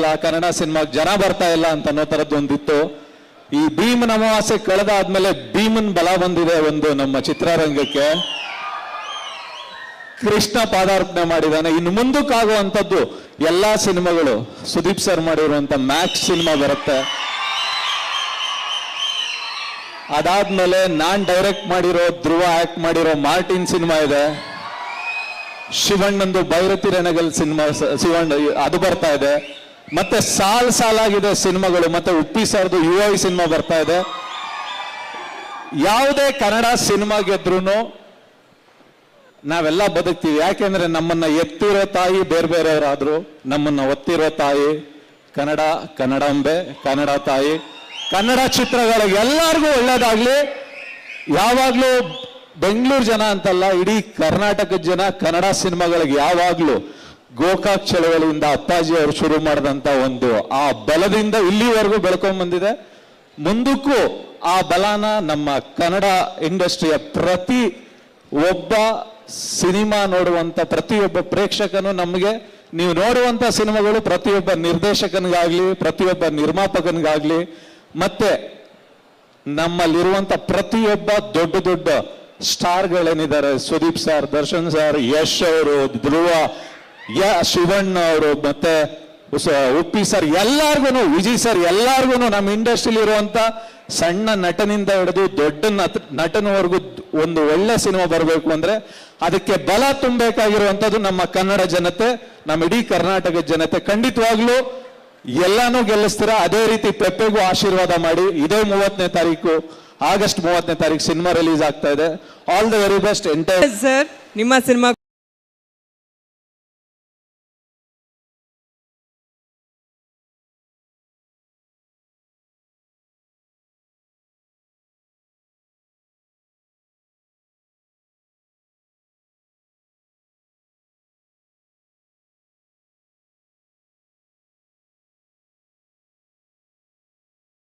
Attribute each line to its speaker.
Speaker 1: ಇಲ್ಲ, ಕನ್ನಡ ಸಿನಿಮಾಗೆ ಜನ ಬರ್ತಾ ಇಲ್ಲ ಅಂತ ಅನ್ನೋ ತರದ್ದು ಒಂದಿತ್ತು. ಈ ಭೀಮನ ಅಮಾವಾಸ್ಯೆ ಕಳೆದಾದ್ಮೇಲೆ ಭೀಮನ್ ಬಲ ಬಂದಿದೆ ಒಂದು ನಮ್ಮ ಚಿತ್ರರಂಗಕ್ಕೆ. ಕೃಷ್ಣ ಪಾದಾರ್ಪಣೆ ಮಾಡಿದಾನೆ. ಇನ್ನು ಮುಂದಕ್ಕಾಗುವಂಥದ್ದು ಎಲ್ಲಾ ಸಿನಿಮಾಗಳು ಸುದೀಪ್ ಸರ್ ಮಾಡಿರುವಂತ ಮ್ಯಾಕ್ಸ್ ಸಿನಿಮಾ ಬರುತ್ತೆ. ಅದಾದ್ಮೇಲೆ ನಾನ್ ಡೈರೆಕ್ಟ್ ಮಾಡಿರೋ, ಧ್ರುವ ಆಕ್ಟ್ ಮಾಡಿರೋ ಮಾರ್ಟಿನ್ ಸಿನಿಮಾ ಇದೆ. ಶಿವಣ್ಣಂದು ಭೈರತಿ ರಣಗಲ್ ಸಿನಿಮಾ, ಶಿವಣ್ಣ ಅದು ಬರ್ತಾ ಇದೆ. ಮತ್ತೆ ಸಾಲಾಗಿದೆ ಸಿನಿಮಾಗಳು. ಮತ್ತೆ ಉಪ್ಪಿ ಸರ್ದು UI ಸಿನಿಮಾ ಬರ್ತಾ ಇದೆ. ಯಾವುದೇ ಕನ್ನಡ ಸಿನಿಮಾ ಗೆದ್ರೂ ನಾವೆಲ್ಲ ಬದುಕ್ತೀವಿ. ಯಾಕೆಂದ್ರೆ ನಮ್ಮನ್ನ ಎತ್ತಿರೋ ತಾಯಿ ಬೇರೆ ಬೇರೆಯವರಾದ್ರು, ನಮ್ಮನ್ನ ಒತ್ತಿರೋ ತಾಯಿ ಕನ್ನಡಾಂಬೆ, ಕನ್ನಡ ತಾಯಿ. ಕನ್ನಡ ಚಿತ್ರಗಳಿಗೆ ಎಲ್ಲರಿಗೂ ಒಳ್ಳೇದಾಗ್ಲಿ. ಯಾವಾಗ್ಲೂ ಬೆಂಗಳೂರು ಜನ ಅಂತಲ್ಲ, ಇಡೀ ಕರ್ನಾಟಕದ ಜನ ಕನ್ನಡ ಸಿನಿಮಾಗಳಿಗೆ ಯಾವಾಗ್ಲೂ ಗೋಕಾಕ್ ಚಳವಳಿಯಿಂದ ಅಪ್ಪಾಜಿ ಅವರು ಶುರು ಮಾಡಿದಂತ ಒಂದು ಆ ಬಲದಿಂದ ಇಲ್ಲಿವರೆಗೂ ಬೆಳ್ಕೊಂಡ್ ಬಂದಿದೆ. ಮುಂದಕ್ಕೂ ಆ ಬಲನ ನಮ್ಮ ಕನ್ನಡ ಇಂಡಸ್ಟ್ರಿಯ ಪ್ರತಿ ಒಬ್ಬ ಸಿನಿಮಾ ನೋಡುವಂತ ಪ್ರತಿಯೊಬ್ಬ ಪ್ರೇಕ್ಷಕನು, ನಮಗೆ ನೀವು ನೋಡುವಂತ ಸಿನಿಮಾಗಳು ಪ್ರತಿಯೊಬ್ಬ ನಿರ್ದೇಶಕನಿಗಾಗ್ಲಿ, ಪ್ರತಿಯೊಬ್ಬ ನಿರ್ಮಾಪಕನಿಗಾಗ್ಲಿ, ಮತ್ತೆ ನಮ್ಮಲ್ಲಿರುವಂತ ಪ್ರತಿಯೊಬ್ಬ ದೊಡ್ಡ ದೊಡ್ಡ ಸ್ಟಾರ್ಗಳೇನಿದ್ದಾರೆ, ಸುದೀಪ್ ಸರ್, ದರ್ಶನ್ ಸರ್, ಯಶ್ ಅವರು, ಧ್ರುವ, ಶಿವಣ್ಣ ಅವರು, ಮತ್ತೆ ಉಪ್ಪಿ ಸರ್, ಎಲ್ಲಾರ್ಗು, ವಿಜಯ್ ಸರ್, ಎಲ್ಲಾರ್ಗು ನಮ್ಮ ಇಂಡಸ್ಟ್ರಿಲಿ ಇರುವಂತ ಸಣ್ಣ ನಟನಿಂದ ಹಿಡಿದು ದೊಡ್ಡ ನಟನವರೆಗೂ ಒಂದು ಒಳ್ಳೆ ಸಿನಿಮಾ ಬರಬೇಕು ಅಂದ್ರೆ ಅದಕ್ಕೆ ಬಲ ತುಂಬಬೇಕಾಗಿರುವಂತದ್ದು ನಮ್ಮ ಕನ್ನಡ ಜನತೆ, ನಮ್ಮ ಇಡೀ ಕರ್ನಾಟಕದ ಜನತೆ. ಖಂಡಿತವಾಗ್ಲೂ ಎಲ್ಲಾನು ಗೆಲ್ಲಿಸ್ತೀರಾ. ಅದೇ ರೀತಿ ಪೆಪ್ಪೆಗೂ ಆಶೀರ್ವಾದ ಮಾಡಿ. ಇದೇ 30ನೇ ತಾರೀಕು, ಆಗಸ್ಟ್ 30ನೇ ತಾರೀಕು ಸಿನಿಮಾ ರಿಲೀಸ್ ಆಗ್ತಾ ಇದೆ. All the very best entire.
Speaker 2: Sir, ನಿಮ್ಮ ಸಿನಿಮಾ